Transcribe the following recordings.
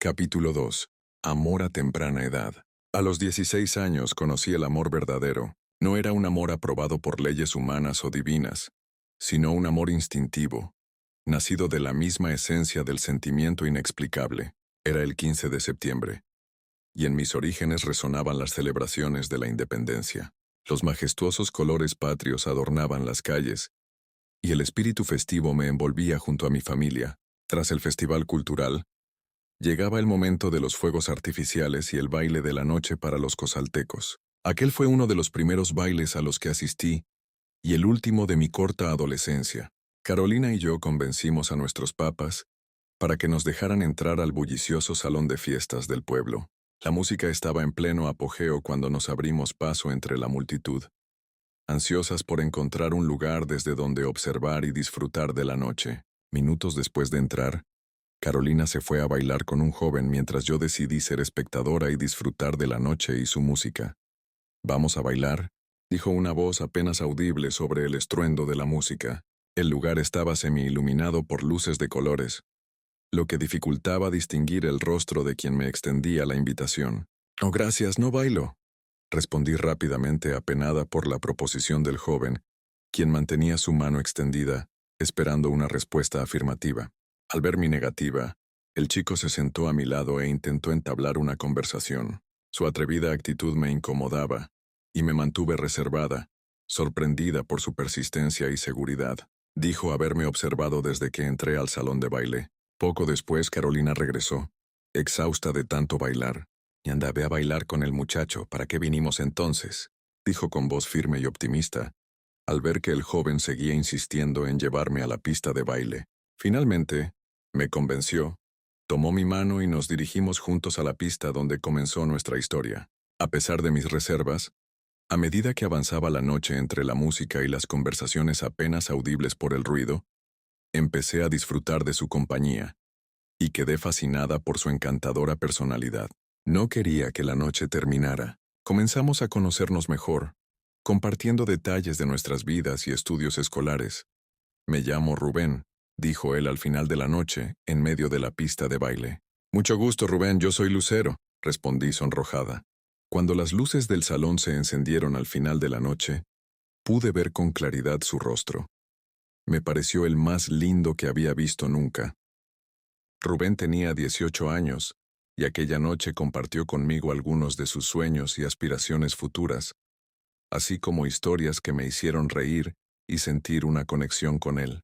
Capítulo 2. Amor a temprana edad. A los 16 años conocí el amor verdadero. No era un amor aprobado por leyes humanas o divinas, sino un amor instintivo, nacido de la misma esencia del sentimiento inexplicable. Era el 15 de septiembre, y en mis orígenes resonaban las celebraciones de la independencia. Los majestuosos colores patrios adornaban las calles, y el espíritu festivo me envolvía junto a mi familia. Tras el festival cultural, llegaba el momento de los fuegos artificiales y el baile de la noche para los cozaltecos. Aquel fue uno de los primeros bailes a los que asistí y el último de mi corta adolescencia. Carolina y yo convencimos a nuestros papas para que nos dejaran entrar al bullicioso salón de fiestas del pueblo. La música estaba en pleno apogeo cuando nos abrimos paso entre la multitud, ansiosas por encontrar un lugar desde donde observar y disfrutar de la noche. Minutos después de entrar, Carolina se fue a bailar con un joven mientras yo decidí ser espectadora y disfrutar de la noche y su música. «Vamos a bailar», dijo una voz apenas audible sobre el estruendo de la música. El lugar estaba semi-iluminado por luces de colores, lo que dificultaba distinguir el rostro de quien me extendía la invitación. «Oh, gracias, no bailo», respondí rápidamente apenada por la proposición del joven, quien mantenía su mano extendida, esperando una respuesta afirmativa. Al ver mi negativa, el chico se sentó a mi lado e intentó entablar una conversación. Su atrevida actitud me incomodaba, y me mantuve reservada, sorprendida por su persistencia y seguridad. Dijo haberme observado desde que entré al salón de baile. Poco después Carolina regresó, exhausta de tanto bailar. «Y anda, ve a bailar con el muchacho, ¿para qué vinimos entonces?», dijo con voz firme y optimista, al ver que el joven seguía insistiendo en llevarme a la pista de baile. Finalmente, me convenció, tomó mi mano y nos dirigimos juntos a la pista donde comenzó nuestra historia. A pesar de mis reservas, a medida que avanzaba la noche entre la música y las conversaciones apenas audibles por el ruido, empecé a disfrutar de su compañía, y quedé fascinada por su encantadora personalidad. No quería que la noche terminara. Comenzamos a conocernos mejor, compartiendo detalles de nuestras vidas y estudios escolares. «Me llamo Rubén», dijo él al final de la noche, en medio de la pista de baile. «Mucho gusto, Rubén, yo soy Lucero», respondí sonrojada. Cuando las luces del salón se encendieron al final de la noche, pude ver con claridad su rostro. Me pareció el más lindo que había visto nunca. Rubén tenía 18 años, y aquella noche compartió conmigo algunos de sus sueños y aspiraciones futuras, así como historias que me hicieron reír y sentir una conexión con él.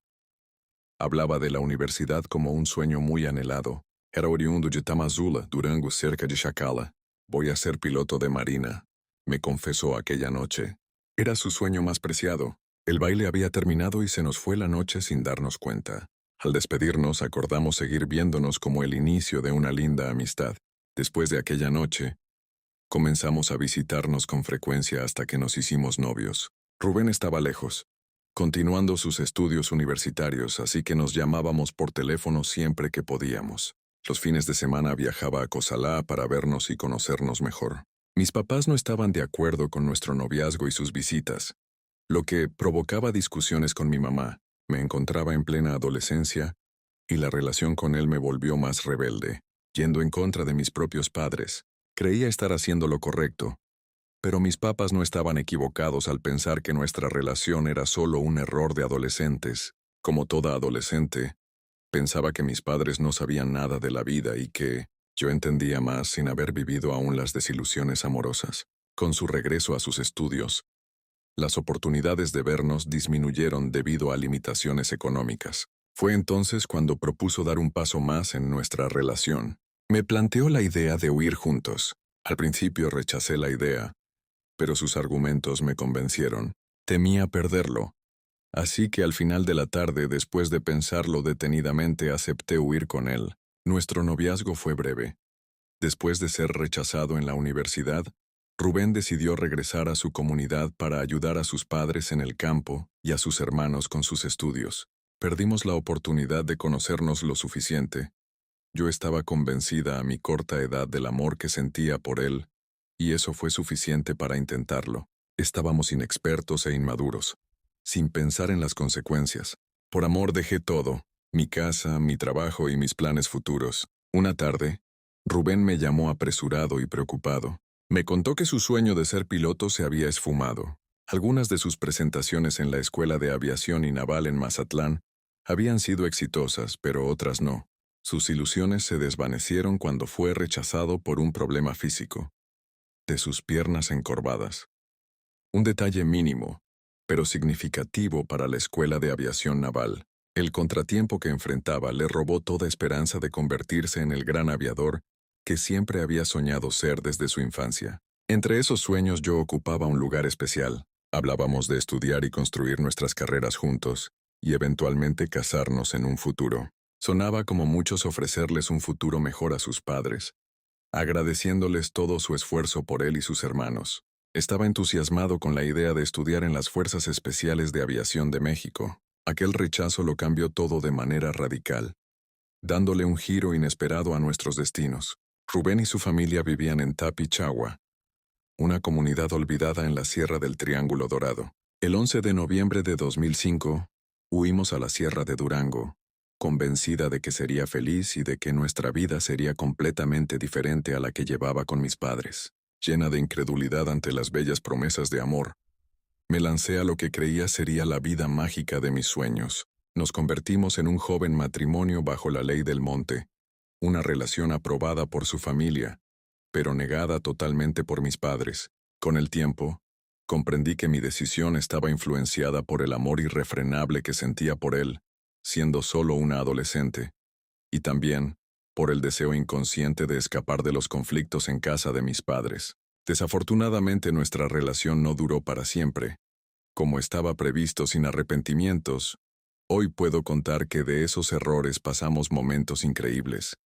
Hablaba de la universidad como un sueño muy anhelado. «Era oriundo de Tamazula, Durango, cerca de Chacala. Voy a ser piloto de marina», me confesó aquella noche. Era su sueño más preciado. El baile había terminado y se nos fue la noche sin darnos cuenta. Al despedirnos acordamos seguir viéndonos como el inicio de una linda amistad. Después de aquella noche, comenzamos a visitarnos con frecuencia hasta que nos hicimos novios. Rubén estaba lejos, continuando sus estudios universitarios, así que nos llamábamos por teléfono siempre que podíamos. Los fines de semana viajaba a Cozalá para vernos y conocernos mejor. Mis papás no estaban de acuerdo con nuestro noviazgo y sus visitas, lo que provocaba discusiones con mi mamá. Me encontraba en plena adolescencia, y la relación con él me volvió más rebelde, yendo en contra de mis propios padres. Creía estar haciendo lo correcto, pero mis papás no estaban equivocados al pensar que nuestra relación era solo un error de adolescentes. Como toda adolescente, pensaba que mis padres no sabían nada de la vida y que yo entendía más sin haber vivido aún las desilusiones amorosas. Con su regreso a sus estudios, las oportunidades de vernos disminuyeron debido a limitaciones económicas. Fue entonces cuando propuso dar un paso más en nuestra relación. Me planteó la idea de huir juntos. Al principio rechacé la idea, pero sus argumentos me convencieron. Temía perderlo. Así que al final de la tarde, después de pensarlo detenidamente, acepté huir con él. Nuestro noviazgo fue breve. Después de ser rechazado en la universidad, Rubén decidió regresar a su comunidad para ayudar a sus padres en el campo y a sus hermanos con sus estudios. Perdimos la oportunidad de conocernos lo suficiente. Yo estaba convencida a mi corta edad del amor que sentía por él, y eso fue suficiente para intentarlo. Estábamos inexpertos e inmaduros, sin pensar en las consecuencias. Por amor dejé todo, mi casa, mi trabajo y mis planes futuros. Una tarde, Rubén me llamó apresurado y preocupado. Me contó que su sueño de ser piloto se había esfumado. Algunas de sus presentaciones en la Escuela de Aviación y Naval en Mazatlán habían sido exitosas, pero otras no. Sus ilusiones se desvanecieron cuando fue rechazado por un problema físico, de sus piernas encorvadas. Un detalle mínimo, pero significativo para la Escuela de Aviación Naval. El contratiempo que enfrentaba le robó toda esperanza de convertirse en el gran aviador que siempre había soñado ser desde su infancia. Entre esos sueños yo ocupaba un lugar especial. Hablábamos de estudiar y construir nuestras carreras juntos, y eventualmente casarnos en un futuro. Sonaba como muchos ofrecerles un futuro mejor a sus padres, agradeciéndoles todo su esfuerzo por él y sus hermanos. Estaba entusiasmado con la idea de estudiar en las Fuerzas Especiales de Aviación de México. Aquel rechazo lo cambió todo de manera radical, dándole un giro inesperado a nuestros destinos. Rubén y su familia vivían en Tapichagua, una comunidad olvidada en la Sierra del Triángulo Dorado. El 11 de noviembre de 2005, huimos a la Sierra de Durango, convencida de que sería feliz y de que nuestra vida sería completamente diferente a la que llevaba con mis padres. Llena de incredulidad ante las bellas promesas de amor, me lancé a lo que creía sería la vida mágica de mis sueños. Nos convertimos en un joven matrimonio bajo la ley del monte, una relación aprobada por su familia, pero negada totalmente por mis padres. Con el tiempo, comprendí que mi decisión estaba influenciada por el amor irrefrenable que sentía por él, siendo solo una adolescente, y también por el deseo inconsciente de escapar de los conflictos en casa de mis padres. Desafortunadamente nuestra relación no duró para siempre. Como estaba previsto sin arrepentimientos, hoy puedo contar que de esos errores pasamos momentos increíbles.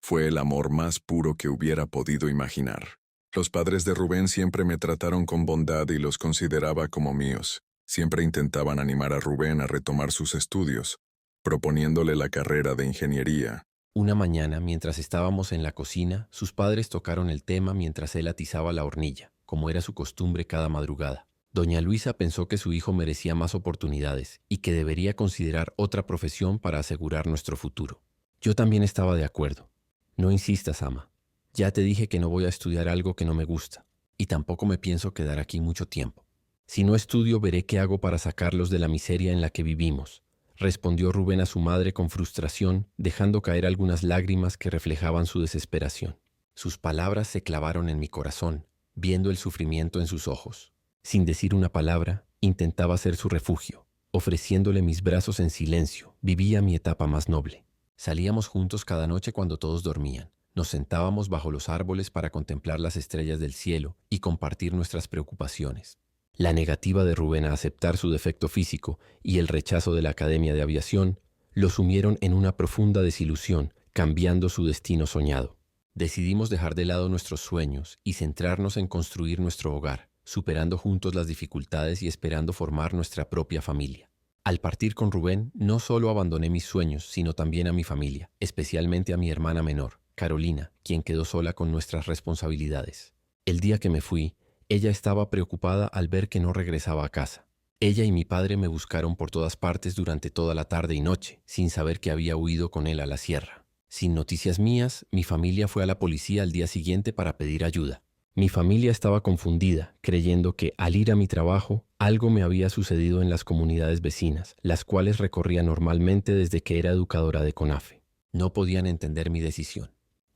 Fue el amor más puro que hubiera podido imaginar. Los padres de Rubén siempre me trataron con bondad y los consideraba como míos. Siempre intentaban animar a Rubén a retomar sus estudios, proponiéndole la carrera de ingeniería. Una mañana, mientras estábamos en la cocina, sus padres tocaron el tema mientras él atizaba la hornilla, como era su costumbre cada madrugada. Doña Luisa pensó que su hijo merecía más oportunidades y que debería considerar otra profesión para asegurar nuestro futuro. Yo también estaba de acuerdo. No insistas, ama. Ya te dije que no voy a estudiar algo que no me gusta, y tampoco me pienso quedar aquí mucho tiempo. Si no estudio, veré qué hago para sacarlos de la miseria en la que vivimos, respondió Rubén a su madre con frustración, dejando caer algunas lágrimas que reflejaban su desesperación. Sus palabras se clavaron en mi corazón, viendo el sufrimiento en sus ojos. Sin decir una palabra, intentaba ser su refugio. Ofreciéndole mis brazos en silencio, vivía mi etapa más noble. Salíamos juntos cada noche cuando todos dormían. Nos sentábamos bajo los árboles para contemplar las estrellas del cielo y compartir nuestras preocupaciones. La negativa de Rubén a aceptar su defecto físico y el rechazo de la Academia de Aviación lo sumieron en una profunda desilusión, cambiando su destino soñado. Decidimos dejar de lado nuestros sueños y centrarnos en construir nuestro hogar, superando juntos las dificultades y esperando formar nuestra propia familia. Al partir con Rubén, no solo abandoné mis sueños, sino también a mi familia, especialmente a mi hermana menor, Carolina, quien quedó sola con nuestras responsabilidades. El día que me fui, ella estaba preocupada al ver que no regresaba a casa. Ella y mi padre me buscaron por todas partes durante toda la tarde y noche, sin saber que había huido con él a la sierra. Sin noticias mías, mi familia fue a la policía al día siguiente para pedir ayuda. Mi familia estaba confundida, creyendo que, al ir a mi trabajo, algo me había sucedido en las comunidades vecinas, las cuales recorría normalmente desde que era educadora de CONAFE. No podían entender mi decisión.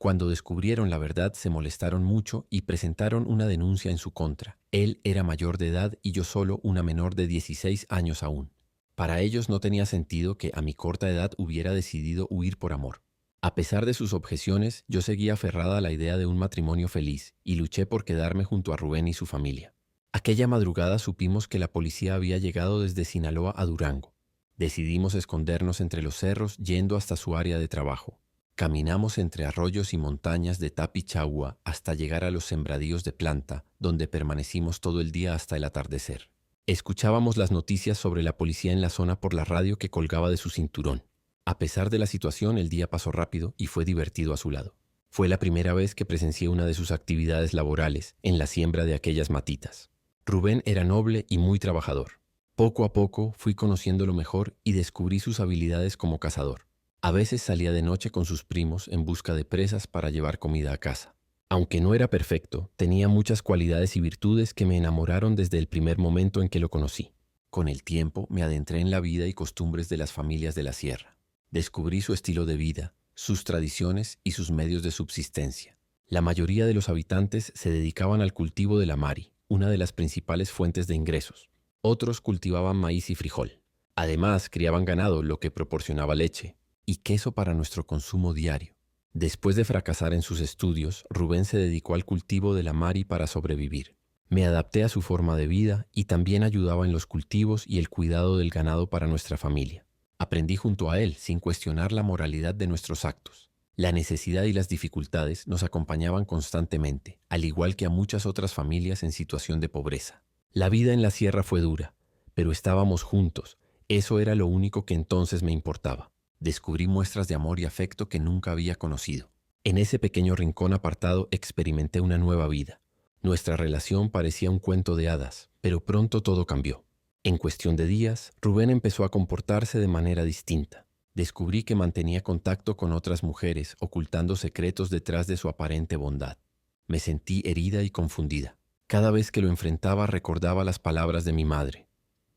Cuando descubrieron la verdad, se molestaron mucho y presentaron una denuncia en su contra. Él era mayor de edad y yo solo una menor de 16 años aún. Para ellos no tenía sentido que a mi corta edad hubiera decidido huir por amor. A pesar de sus objeciones, yo seguía aferrada a la idea de un matrimonio feliz y luché por quedarme junto a Rubén y su familia. Aquella madrugada supimos que la policía había llegado desde Sinaloa a Durango. Decidimos escondernos entre los cerros yendo hasta su área de trabajo. Caminamos entre arroyos y montañas de Tapichagua hasta llegar a los sembradíos de planta, donde permanecimos todo el día hasta el atardecer. Escuchábamos las noticias sobre la policía en la zona por la radio que colgaba de su cinturón. A pesar de la situación, el día pasó rápido y fue divertido a su lado. Fue la primera vez que presencié una de sus actividades laborales, en la siembra de aquellas matitas. Rubén era noble y muy trabajador. Poco a poco fui conociéndolo mejor y descubrí sus habilidades como cazador. A veces salía de noche con sus primos en busca de presas para llevar comida a casa. Aunque no era perfecto, tenía muchas cualidades y virtudes que me enamoraron desde el primer momento en que lo conocí. Con el tiempo me adentré en la vida y costumbres de las familias de la sierra. Descubrí su estilo de vida, sus tradiciones y sus medios de subsistencia. La mayoría de los habitantes se dedicaban al cultivo de la mari, una de las principales fuentes de ingresos. Otros cultivaban maíz y frijol. Además, criaban ganado, lo que proporcionaba leche, y queso para nuestro consumo diario. Después de fracasar en sus estudios, Rubén se dedicó al cultivo de la mari para sobrevivir. Me adapté a su forma de vida y también ayudaba en los cultivos y el cuidado del ganado para nuestra familia. Aprendí junto a él, sin cuestionar la moralidad de nuestros actos. La necesidad y las dificultades nos acompañaban constantemente, al igual que a muchas otras familias en situación de pobreza. La vida en la sierra fue dura, pero estábamos juntos. Eso era lo único que entonces me importaba. Descubrí muestras de amor y afecto que nunca había conocido. En ese pequeño rincón apartado experimenté una nueva vida. Nuestra relación parecía un cuento de hadas, pero pronto todo cambió. En cuestión de días, Rubén empezó a comportarse de manera distinta. Descubrí que mantenía contacto con otras mujeres, ocultando secretos detrás de su aparente bondad. Me sentí herida y confundida. Cada vez que lo enfrentaba recordaba las palabras de mi madre.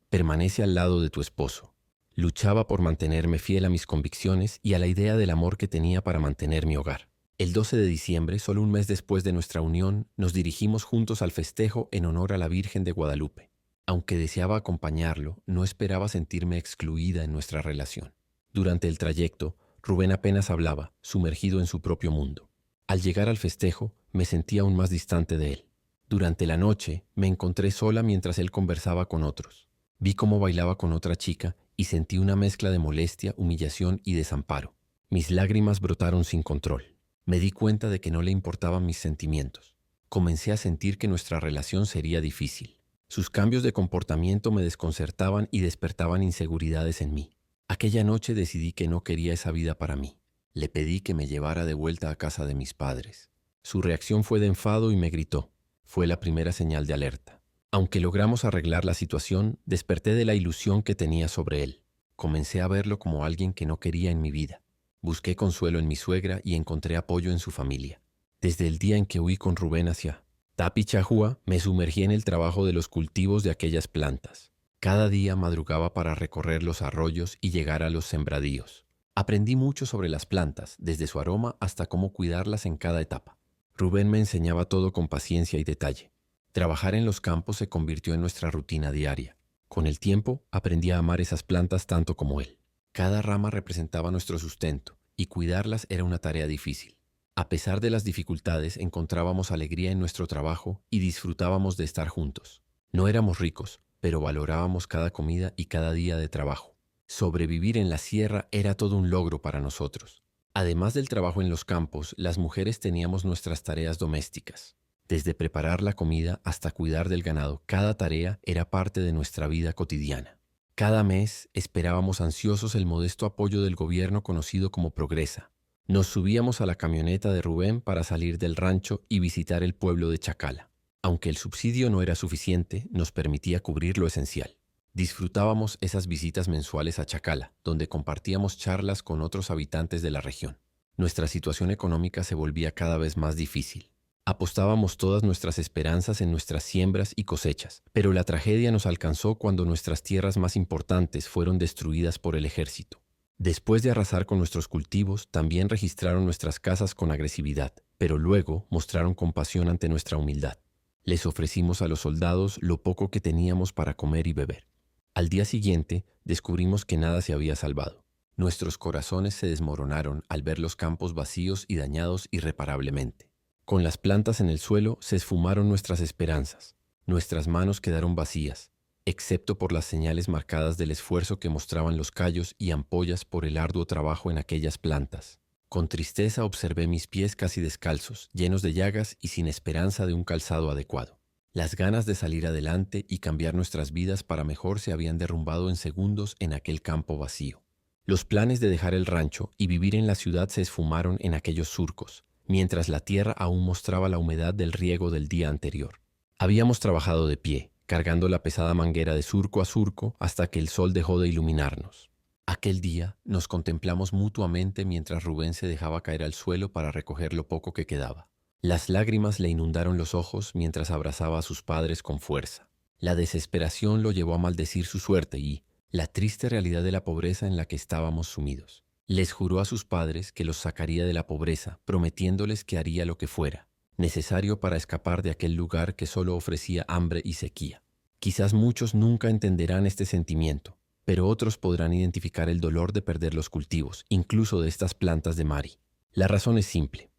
Permanece al lado de tu esposo. Luchaba por mantenerme fiel a mis convicciones y a la idea del amor que tenía para mantener mi hogar. El 12 de diciembre, solo un mes después de nuestra unión, nos dirigimos juntos al festejo en honor a la Virgen de Guadalupe. Aunque deseaba acompañarlo, no esperaba sentirme excluida en nuestra relación. Durante el trayecto, Rubén apenas hablaba, sumergido en su propio mundo. Al llegar al festejo, me sentí aún más distante de él. Durante la noche, me encontré sola mientras él conversaba con otros. Vi cómo bailaba con otra chica y sentí una mezcla de molestia, humillación y desamparo. Mis lágrimas brotaron sin control. Me di cuenta de que no le importaban mis sentimientos. Comencé a sentir que nuestra relación sería difícil. Sus cambios de comportamiento me desconcertaban y despertaban inseguridades en mí. Aquella noche decidí que no quería esa vida para mí. Le pedí que me llevara de vuelta a casa de mis padres. Su reacción fue de enfado y me gritó. Fue la primera señal de alerta. Aunque logramos arreglar la situación, desperté de la ilusión que tenía sobre él. Comencé a verlo como alguien que no quería en mi vida. Busqué consuelo en mi suegra y encontré apoyo en su familia. Desde el día en que huí con Rubén hacia Tapichahua, me sumergí en el trabajo de los cultivos de aquellas plantas. Cada día madrugaba para recorrer los arroyos y llegar a los sembradíos. Aprendí mucho sobre las plantas, desde su aroma hasta cómo cuidarlas en cada etapa. Rubén me enseñaba todo con paciencia y detalle. Trabajar en los campos se convirtió en nuestra rutina diaria. Con el tiempo, aprendí a amar esas plantas tanto como él. Cada rama representaba nuestro sustento, y cuidarlas era una tarea difícil. A pesar de las dificultades, encontrábamos alegría en nuestro trabajo y disfrutábamos de estar juntos. No éramos ricos, pero valorábamos cada comida y cada día de trabajo. Sobrevivir en la sierra era todo un logro para nosotros. Además del trabajo en los campos, las mujeres teníamos nuestras tareas domésticas. Desde preparar la comida hasta cuidar del ganado, cada tarea era parte de nuestra vida cotidiana. Cada mes esperábamos ansiosos el modesto apoyo del gobierno conocido como Progresa. Nos subíamos a la camioneta de Rubén para salir del rancho y visitar el pueblo de Chacala. Aunque el subsidio no era suficiente, nos permitía cubrir lo esencial. Disfrutábamos esas visitas mensuales a Chacala, donde compartíamos charlas con otros habitantes de la región. Nuestra situación económica se volvía cada vez más difícil. Apostábamos todas nuestras esperanzas en nuestras siembras y cosechas, pero la tragedia nos alcanzó cuando nuestras tierras más importantes fueron destruidas por el ejército. Después de arrasar con nuestros cultivos, también registraron nuestras casas con agresividad, pero luego mostraron compasión ante nuestra humildad. Les ofrecimos a los soldados lo poco que teníamos para comer y beber. Al día siguiente, descubrimos que nada se había salvado. Nuestros corazones se desmoronaron al ver los campos vacíos y dañados irreparablemente. Con las plantas en el suelo se esfumaron nuestras esperanzas. Nuestras manos quedaron vacías, excepto por las señales marcadas del esfuerzo que mostraban los callos y ampollas por el arduo trabajo en aquellas plantas. Con tristeza observé mis pies casi descalzos, llenos de llagas y sin esperanza de un calzado adecuado. Las ganas de salir adelante y cambiar nuestras vidas para mejor se habían derrumbado en segundos en aquel campo vacío. Los planes de dejar el rancho y vivir en la ciudad se esfumaron en aquellos surcos, mientras la tierra aún mostraba la humedad del riego del día anterior. Habíamos trabajado de pie, cargando la pesada manguera de surco a surco hasta que el sol dejó de iluminarnos. Aquel día nos contemplamos mutuamente mientras Rubén se dejaba caer al suelo para recoger lo poco que quedaba. Las lágrimas le inundaron los ojos mientras abrazaba a sus padres con fuerza. La desesperación lo llevó a maldecir su suerte y la triste realidad de la pobreza en la que estábamos sumidos. Les juró a sus padres que los sacaría de la pobreza, prometiéndoles que haría lo que fuera, necesario para escapar de aquel lugar que solo ofrecía hambre y sequía. Quizás muchos nunca entenderán este sentimiento, pero otros podrán identificar el dolor de perder los cultivos, incluso de estas plantas de Mari. La razón es simple.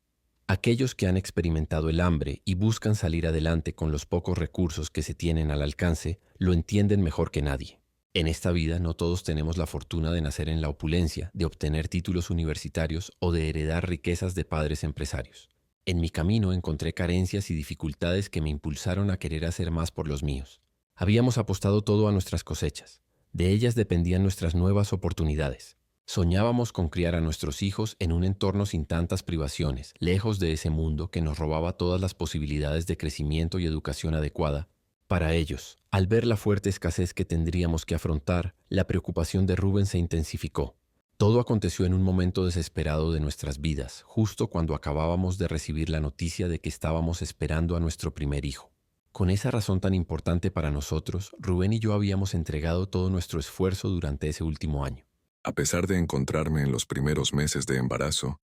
Aquellos que han experimentado el hambre y buscan salir adelante con los pocos recursos que se tienen al alcance, lo entienden mejor que nadie. En esta vida no todos tenemos la fortuna de nacer en la opulencia, de obtener títulos universitarios o de heredar riquezas de padres empresarios. En mi camino encontré carencias y dificultades que me impulsaron a querer hacer más por los míos. Habíamos apostado todo a nuestras cosechas. De ellas dependían nuestras nuevas oportunidades. Soñábamos con criar a nuestros hijos en un entorno sin tantas privaciones, lejos de ese mundo que nos robaba todas las posibilidades de crecimiento y educación adecuada. Para ellos, al ver la fuerte escasez que tendríamos que afrontar, la preocupación de Rubén se intensificó. Todo aconteció en un momento desesperado de nuestras vidas, justo cuando acabábamos de recibir la noticia de que estábamos esperando a nuestro primer hijo. Con esa razón tan importante para nosotros, Rubén y yo habíamos entregado todo nuestro esfuerzo durante ese último año. A pesar de encontrarme en los primeros meses de embarazo,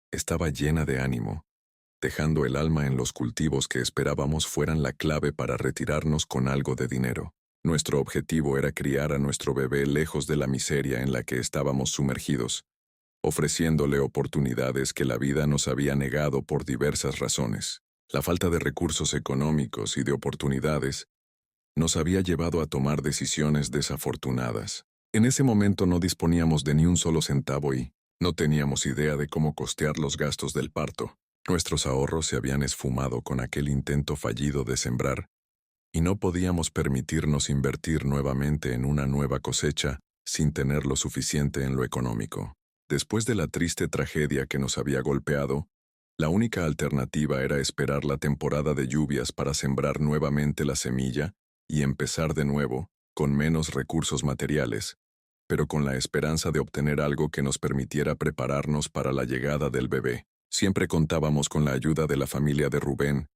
estaba llena de ánimo, dejando el alma en los cultivos que esperábamos fueran la clave para retirarnos con algo de dinero. Nuestro objetivo era criar a nuestro bebé lejos de la miseria en la que estábamos sumergidos, ofreciéndole oportunidades que la vida nos había negado por diversas razones. La falta de recursos económicos y de oportunidades nos había llevado a tomar decisiones desafortunadas. En ese momento no disponíamos de ni un solo centavo y no teníamos idea de cómo costear los gastos del parto. Nuestros ahorros se habían esfumado con aquel intento fallido de sembrar y no podíamos permitirnos invertir nuevamente en una nueva cosecha sin tener lo suficiente en lo económico. Después de la triste tragedia que nos había golpeado, la única alternativa era esperar la temporada de lluvias para sembrar nuevamente la semilla y empezar de nuevo, con menos recursos materiales, pero con la esperanza de obtener algo que nos permitiera prepararnos para la llegada del bebé. Siempre contábamos con la ayuda de la familia de Rubén,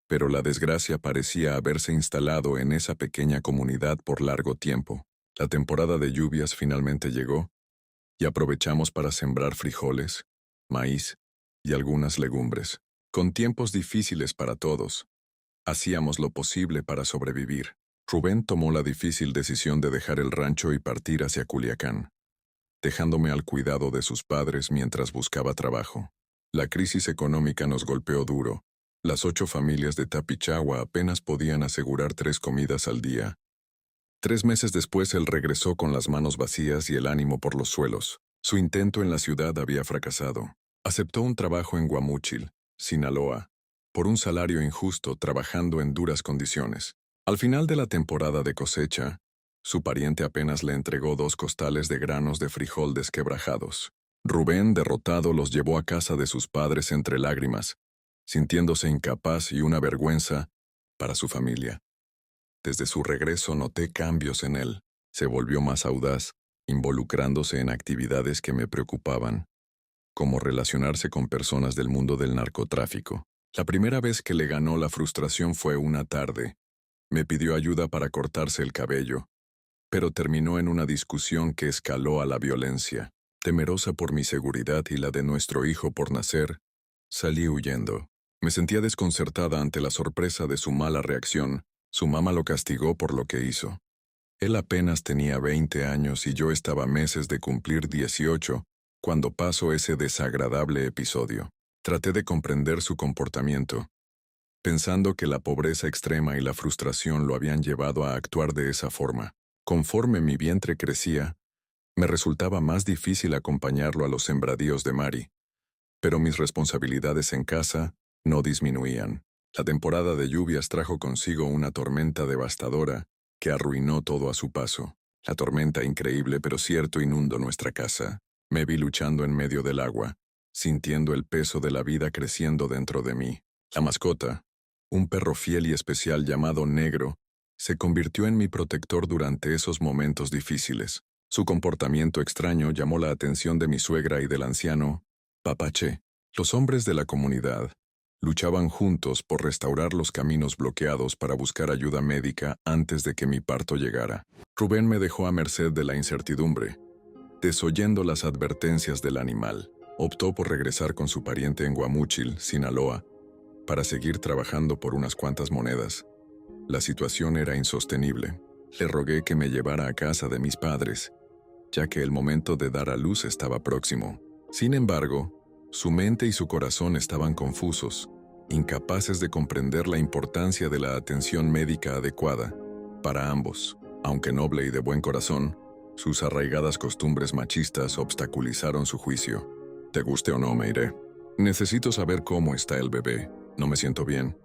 pero la desgracia parecía haberse instalado en esa pequeña comunidad por largo tiempo. La temporada de lluvias finalmente llegó, y aprovechamos para sembrar frijoles, maíz y algunas legumbres. Con tiempos difíciles para todos, hacíamos lo posible para sobrevivir. Rubén tomó la difícil decisión de dejar el rancho y partir hacia Culiacán, dejándome al cuidado de sus padres mientras buscaba trabajo. La crisis económica nos golpeó duro. Las 8 familias de Tapichagua apenas podían asegurar 3 comidas al día. 3 meses después él regresó con las manos vacías y el ánimo por los suelos. Su intento en la ciudad había fracasado. Aceptó un trabajo en Guamúchil, Sinaloa, por un salario injusto trabajando en duras condiciones. Al final de la temporada de cosecha, su pariente apenas le entregó 2 costales de granos de frijol desquebrajados. Rubén, derrotado, los llevó a casa de sus padres entre lágrimas, sintiéndose incapaz y una vergüenza para su familia. Desde su regreso noté cambios en él. Se volvió más audaz, involucrándose en actividades que me preocupaban, como relacionarse con personas del mundo del narcotráfico. La primera vez que le ganó la frustración fue una tarde. Me pidió ayuda para cortarse el cabello, pero terminó en una discusión que escaló a la violencia. Temerosa por mi seguridad y la de nuestro hijo por nacer, salí huyendo. Me sentía desconcertada ante la sorpresa de su mala reacción. Su mamá lo castigó por lo que hizo. Él apenas tenía 20 años y yo estaba meses de cumplir 18 cuando pasó ese desagradable episodio. Traté de comprender su comportamiento, pensando que la pobreza extrema y la frustración lo habían llevado a actuar de esa forma. Conforme mi vientre crecía, me resultaba más difícil acompañarlo a los sembradíos de Mari, pero mis responsabilidades en casa no disminuían. La temporada de lluvias trajo consigo una tormenta devastadora que arruinó todo a su paso. La tormenta, increíble pero cierto, inundó nuestra casa. Me vi luchando en medio del agua, sintiendo el peso de la vida creciendo dentro de mí. La mascota, un perro fiel y especial llamado Negro, se convirtió en mi protector durante esos momentos difíciles. Su comportamiento extraño llamó la atención de mi suegra y del anciano Papache. Los hombres de la comunidad luchaban juntos por restaurar los caminos bloqueados para buscar ayuda médica antes de que mi parto llegara. Rubén me dejó a merced de la incertidumbre. Desoyendo las advertencias del animal, optó por regresar con su pariente en Guamúchil, Sinaloa, para seguir trabajando por unas cuantas monedas. La situación era insostenible. Le rogué que me llevara a casa de mis padres, ya que el momento de dar a luz estaba próximo. Sin embargo, su mente y su corazón estaban confusos, incapaces de comprender la importancia de la atención médica adecuada para ambos. Aunque noble y de buen corazón, sus arraigadas costumbres machistas obstaculizaron su juicio. Te guste o no, me iré. Necesito saber cómo está el bebé. No me siento bien,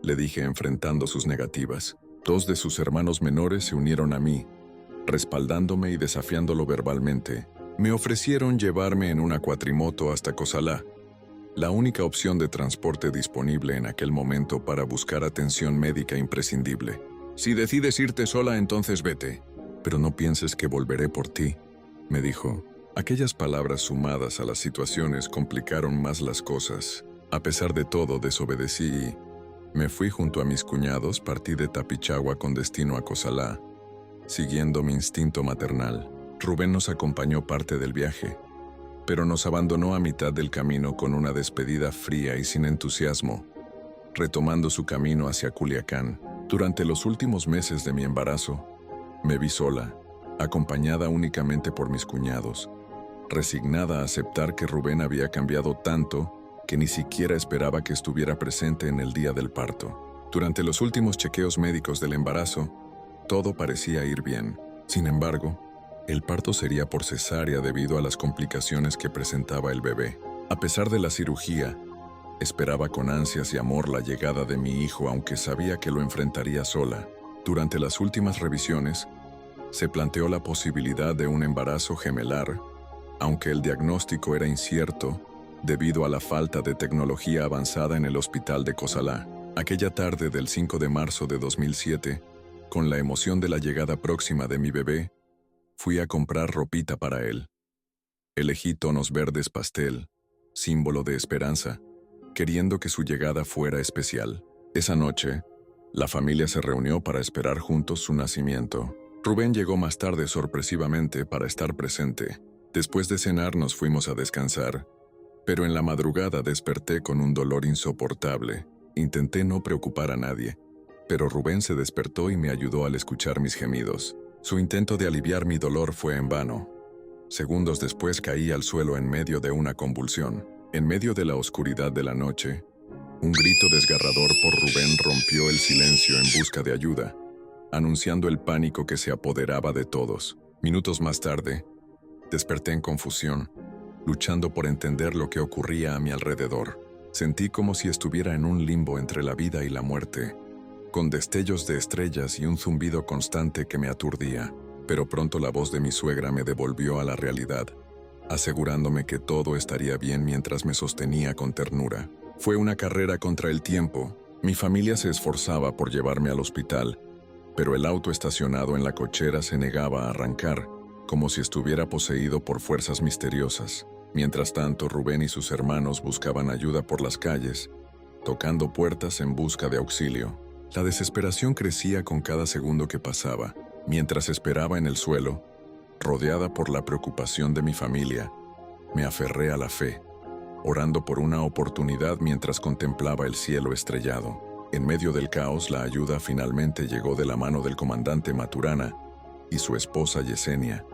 le dije enfrentando sus negativas. Dos de sus hermanos menores se unieron a mí, respaldándome y desafiándolo verbalmente. Me ofrecieron llevarme en una cuatrimoto hasta Cozalá, la única opción de transporte disponible en aquel momento para buscar atención médica imprescindible. Si decides irte sola, entonces vete. Pero no pienses que volveré por ti, me dijo. Aquellas palabras sumadas a las situaciones complicaron más las cosas. A pesar de todo, desobedecí y me fui junto a mis cuñados. Partí de Tapichagua con destino a Cozalá, siguiendo mi instinto maternal. Rubén nos acompañó parte del viaje, pero nos abandonó a mitad del camino con una despedida fría y sin entusiasmo, retomando su camino hacia Culiacán. Durante los últimos meses de mi embarazo, me vi sola, acompañada únicamente por mis cuñados, resignada a aceptar que Rubén había cambiado tanto que ni siquiera esperaba que estuviera presente en el día del parto. Durante los últimos chequeos médicos del embarazo, todo parecía ir bien. Sin embargo, el parto sería por cesárea debido a las complicaciones que presentaba el bebé. A pesar de la cirugía, esperaba con ansias y amor la llegada de mi hijo, aunque sabía que lo enfrentaría sola. Durante las últimas revisiones, se planteó la posibilidad de un embarazo gemelar, aunque el diagnóstico era incierto debido a la falta de tecnología avanzada en el hospital de Cozalá. Aquella tarde del 5 de marzo de 2007, con la emoción de la llegada próxima de mi bebé, fui a comprar ropita para él. Elegí tonos verdes pastel, símbolo de esperanza, queriendo que su llegada fuera especial. Esa noche, la familia se reunió para esperar juntos su nacimiento. Rubén llegó más tarde sorpresivamente para estar presente. Después de cenar nos fuimos a descansar, pero en la madrugada desperté con un dolor insoportable. Intenté no preocupar a nadie, pero Rubén se despertó y me ayudó al escuchar mis gemidos. Su intento de aliviar mi dolor fue en vano. Segundos después caí al suelo en medio de una convulsión. En medio de la oscuridad de la noche, un grito desgarrador por Rubén rompió el silencio en busca de ayuda, anunciando el pánico que se apoderaba de todos. Minutos más tarde, desperté en confusión, luchando por entender lo que ocurría a mi alrededor. Sentí como si estuviera en un limbo entre la vida y la muerte, con destellos de estrellas y un zumbido constante que me aturdía. Pero pronto la voz de mi suegra me devolvió a la realidad, asegurándome que todo estaría bien mientras me sostenía con ternura. Fue una carrera contra el tiempo. Mi familia se esforzaba por llevarme al hospital, pero el auto estacionado en la cochera se negaba a arrancar, como si estuviera poseído por fuerzas misteriosas. Mientras tanto, Rubén y sus hermanos buscaban ayuda por las calles, tocando puertas en busca de auxilio. La desesperación crecía con cada segundo que pasaba. Mientras esperaba en el suelo, rodeada por la preocupación de mi familia, me aferré a la fe, orando por una oportunidad mientras contemplaba el cielo estrellado. En medio del caos, la ayuda finalmente llegó de la mano del comandante Maturana y su esposa Yesenia,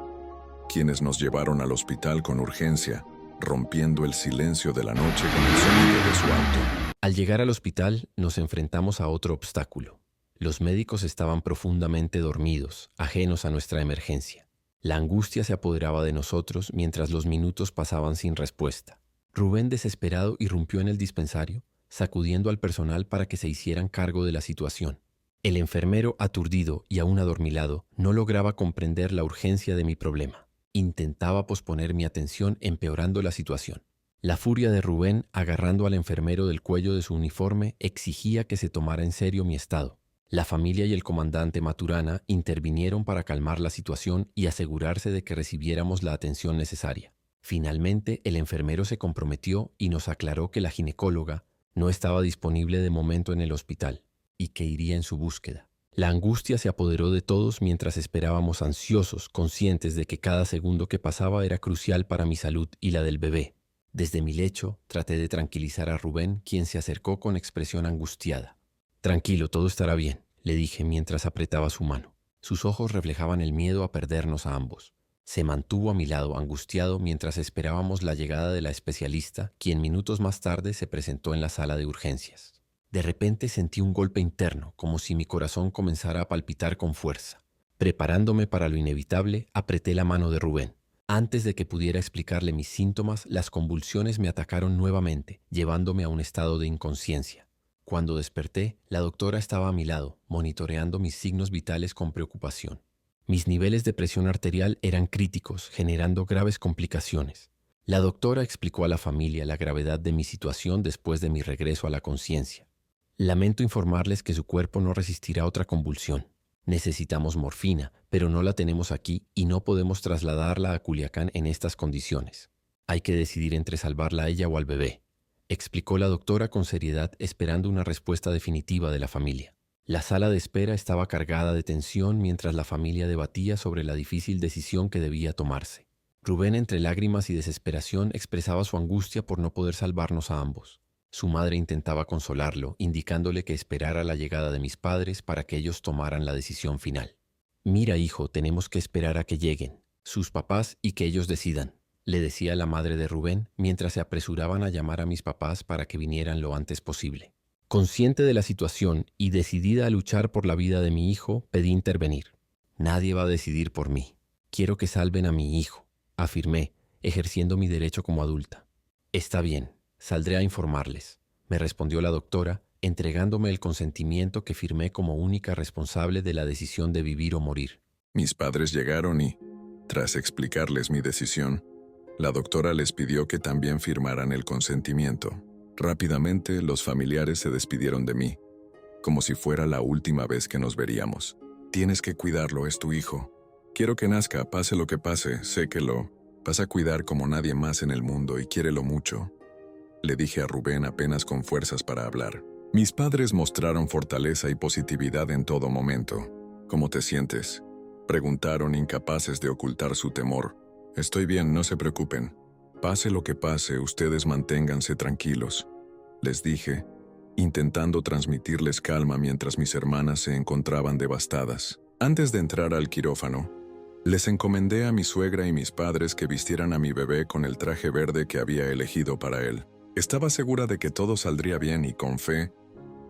quienes nos llevaron al hospital con urgencia, rompiendo el silencio de la noche con el sonido de su auto. Al llegar al hospital, nos enfrentamos a otro obstáculo. Los médicos estaban profundamente dormidos, ajenos a nuestra emergencia. La angustia se apoderaba de nosotros mientras los minutos pasaban sin respuesta. Rubén, desesperado, irrumpió en el dispensario, sacudiendo al personal para que se hicieran cargo de la situación. El enfermero, aturdido y aún adormilado, no lograba comprender la urgencia de mi problema. Intentaba posponer mi atención, empeorando la situación. La furia de Rubén, agarrando al enfermero del cuello de su uniforme, exigía que se tomara en serio mi estado. La familia y el comandante Maturana intervinieron para calmar la situación y asegurarse de que recibiéramos la atención necesaria. Finalmente, el enfermero se comprometió y nos aclaró que la ginecóloga no estaba disponible de momento en el hospital y que iría en su búsqueda. La angustia se apoderó de todos mientras esperábamos ansiosos, conscientes de que cada segundo que pasaba era crucial para mi salud y la del bebé. Desde mi lecho, traté de tranquilizar a Rubén, quien se acercó con expresión angustiada. «Tranquilo, todo estará bien», le dije mientras apretaba su mano. Sus ojos reflejaban el miedo a perdernos a ambos. Se mantuvo a mi lado, angustiado, mientras esperábamos la llegada de la especialista, quien minutos más tarde se presentó en la sala de urgencias. De repente sentí un golpe interno, como si mi corazón comenzara a palpitar con fuerza. Preparándome para lo inevitable, apreté la mano de Rubén. Antes de que pudiera explicarle mis síntomas, las convulsiones me atacaron nuevamente, llevándome a un estado de inconsciencia. Cuando desperté, la doctora estaba a mi lado, monitoreando mis signos vitales con preocupación. Mis niveles de presión arterial eran críticos, generando graves complicaciones. La doctora explicó a la familia la gravedad de mi situación después de mi regreso a la conciencia. Lamento informarles que su cuerpo no resistirá otra convulsión. Necesitamos morfina, pero no la tenemos aquí y no podemos trasladarla a Culiacán en estas condiciones. Hay que decidir entre salvarla a ella o al bebé, explicó la doctora con seriedad, esperando una respuesta definitiva de la familia. La sala de espera estaba cargada de tensión mientras la familia debatía sobre la difícil decisión que debía tomarse. Rubén, entre lágrimas y desesperación, expresaba su angustia por no poder salvarnos a ambos. Su madre intentaba consolarlo, indicándole que esperara la llegada de mis padres para que ellos tomaran la decisión final. «Mira, hijo, tenemos que esperar a que lleguen sus papás y que ellos decidan», le decía la madre de Rubén mientras se apresuraban a llamar a mis papás para que vinieran lo antes posible. Consciente de la situación y decidida a luchar por la vida de mi hijo, pedí intervenir. «Nadie va a decidir por mí. Quiero que salven a mi hijo», afirmé, ejerciendo mi derecho como adulta. «Está bien. Saldré a informarles», me respondió la doctora, entregándome el consentimiento que firmé como única responsable de la decisión de vivir o morir. Mis padres llegaron y, tras explicarles mi decisión, la doctora les pidió que también firmaran el consentimiento. Rápidamente, los familiares se despidieron de mí, como si fuera la última vez que nos veríamos. «Tienes que cuidarlo, es tu hijo. Quiero que nazca, pase lo que pase, sé que lo vas a cuidar como nadie más en el mundo y quiérelo mucho», le dije a Rubén apenas con fuerzas para hablar. Mis padres mostraron fortaleza y positividad en todo momento. «¿Cómo te sientes?», preguntaron, incapaces de ocultar su temor. «Estoy bien, no se preocupen. Pase lo que pase, ustedes manténganse tranquilos», les dije, intentando transmitirles calma mientras mis hermanas se encontraban devastadas. Antes de entrar al quirófano, les encomendé a mi suegra y mis padres que vistieran a mi bebé con el traje verde que había elegido para él. Estaba segura de que todo saldría bien y con fe,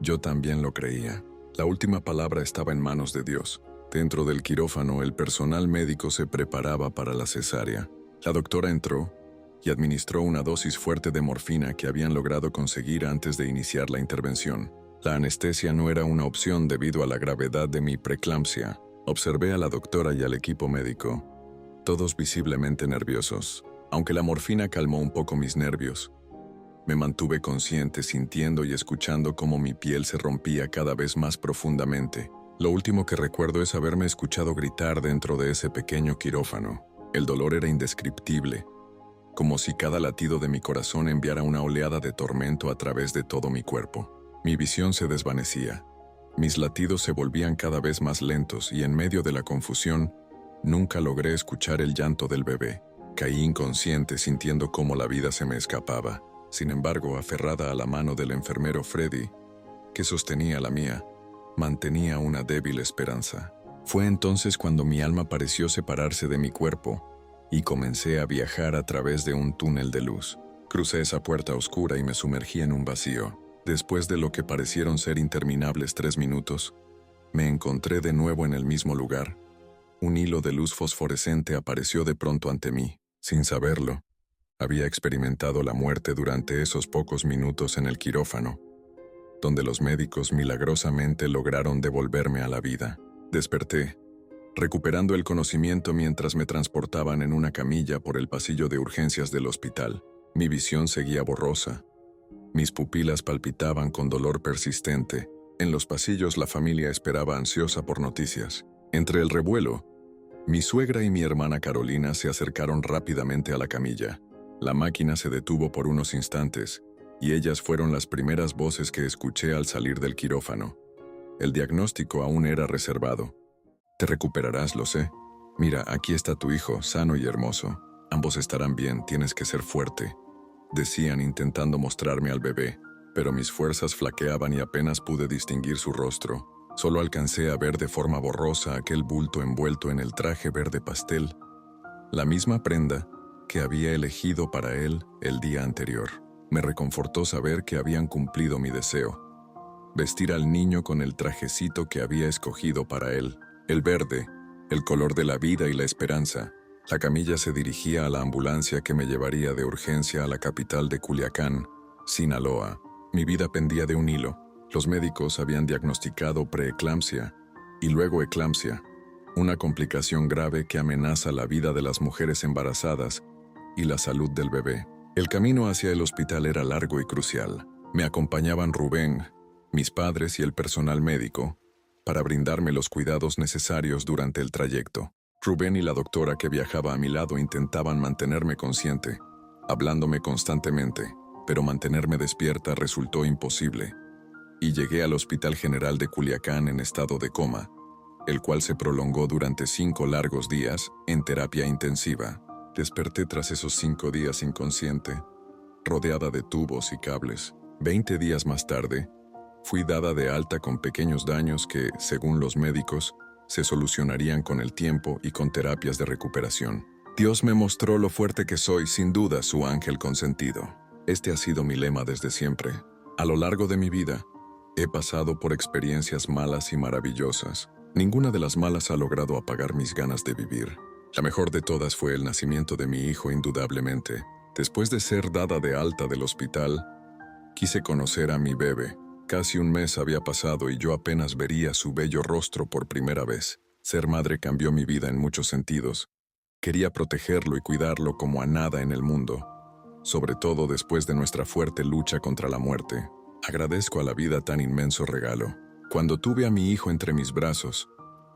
yo también lo creía. La última palabra estaba en manos de Dios. Dentro del quirófano, el personal médico se preparaba para la cesárea. La doctora entró y administró una dosis fuerte de morfina que habían logrado conseguir antes de iniciar la intervención. La anestesia no era una opción debido a la gravedad de mi preeclampsia. Observé a la doctora y al equipo médico, todos visiblemente nerviosos. Aunque la morfina calmó un poco mis nervios, me mantuve consciente, sintiendo y escuchando cómo mi piel se rompía cada vez más profundamente. Lo último que recuerdo es haberme escuchado gritar dentro de ese pequeño quirófano. El dolor era indescriptible, como si cada latido de mi corazón enviara una oleada de tormento a través de todo mi cuerpo. Mi visión se desvanecía. Mis latidos se volvían cada vez más lentos y en medio de la confusión, nunca logré escuchar el llanto del bebé. Caí inconsciente sintiendo cómo la vida se me escapaba. Sin embargo, aferrada a la mano del enfermero Freddy, que sostenía la mía, mantenía una débil esperanza. Fue entonces cuando mi alma pareció separarse de mi cuerpo y comencé a viajar a través de un túnel de luz. Crucé esa puerta oscura y me sumergí en un vacío. Después de lo que parecieron ser interminables 3 minutos, me encontré de nuevo en el mismo lugar. Un hilo de luz fosforescente apareció de pronto ante mí. Sin saberlo, había experimentado la muerte durante esos pocos minutos en el quirófano, donde los médicos milagrosamente lograron devolverme a la vida. Desperté, recuperando el conocimiento mientras me transportaban en una camilla por el pasillo de urgencias del hospital. Mi visión seguía borrosa. Mis pupilas palpitaban con dolor persistente En los pasillos la familia esperaba ansiosa por noticias. Entre el revuelo, mi suegra y mi hermana Carolina se acercaron rápidamente a la camilla. La máquina se detuvo por unos instantes, y ellas fueron las primeras voces que escuché al salir del quirófano. El diagnóstico aún era reservado. Te recuperarás, lo sé. Mira, aquí está tu hijo, sano y hermoso. Ambos estarán bien, tienes que ser fuerte, decían intentando mostrarme al bebé, pero mis fuerzas flaqueaban y apenas pude distinguir su rostro. Solo alcancé a ver de forma borrosa aquel bulto envuelto en el traje verde pastel, la misma prenda que había elegido para él el día anterior. Me reconfortó saber que habían cumplido mi deseo. Vestir al niño con el trajecito que había escogido para él, el verde, el color de la vida y la esperanza. La camilla se dirigía a la ambulancia que me llevaría de urgencia a la capital de Culiacán, Sinaloa. Mi vida pendía de un hilo. Los médicos habían diagnosticado preeclampsia y luego eclampsia, una complicación grave que amenaza la vida de las mujeres embarazadas y la salud del bebé. El camino hacia el hospital era largo y crucial. Me acompañaban Rubén, mis padres y el personal médico, para brindarme los cuidados necesarios durante el trayecto. Rubén y la doctora que viajaba a mi lado intentaban mantenerme consciente, hablándome constantemente, pero mantenerme despierta resultó imposible, y llegué al Hospital General de Culiacán en estado de coma, el cual se prolongó durante 5 largos días en terapia intensiva. Desperté tras esos 5 días inconsciente, rodeada de tubos y cables. 20 días más tarde, fui dada de alta con pequeños daños que, según los médicos, se solucionarían con el tiempo y con terapias de recuperación. Dios me mostró lo fuerte que soy, sin duda, su ángel consentido. Este ha sido mi lema desde siempre. A lo largo de mi vida, he pasado por experiencias malas y maravillosas. Ninguna de las malas ha logrado apagar mis ganas de vivir. La mejor de todas fue el nacimiento de mi hijo, indudablemente. Después de ser dada de alta del hospital, quise conocer a mi bebé. Casi un mes había pasado y yo apenas vería su bello rostro por primera vez. Ser madre cambió mi vida en muchos sentidos. Quería protegerlo y cuidarlo como a nada en el mundo, sobre todo después de nuestra fuerte lucha contra la muerte. Agradezco a la vida tan inmenso regalo. Cuando tuve a mi hijo entre mis brazos,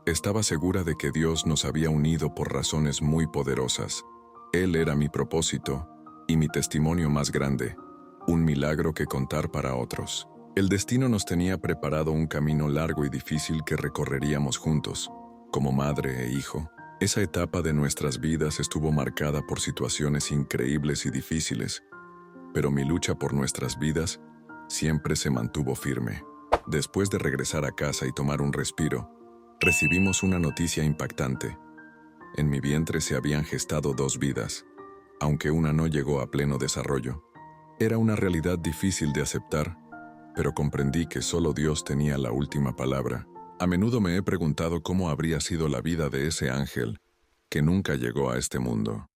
estaba segura de que Dios nos había unido por razones muy poderosas. Él era mi propósito y mi testimonio más grande, un milagro que contar para otros. El destino nos tenía preparado un camino largo y difícil que recorreríamos juntos, como madre e hijo. Esa etapa de nuestras vidas estuvo marcada por situaciones increíbles y difíciles, pero mi lucha por nuestras vidas siempre se mantuvo firme. Después de regresar a casa y tomar un respiro, recibimos una noticia impactante. En mi vientre se habían gestado 2 vidas, aunque una no llegó a pleno desarrollo. Era una realidad difícil de aceptar, pero comprendí que solo Dios tenía la última palabra. A menudo me he preguntado cómo habría sido la vida de ese ángel que nunca llegó a este mundo.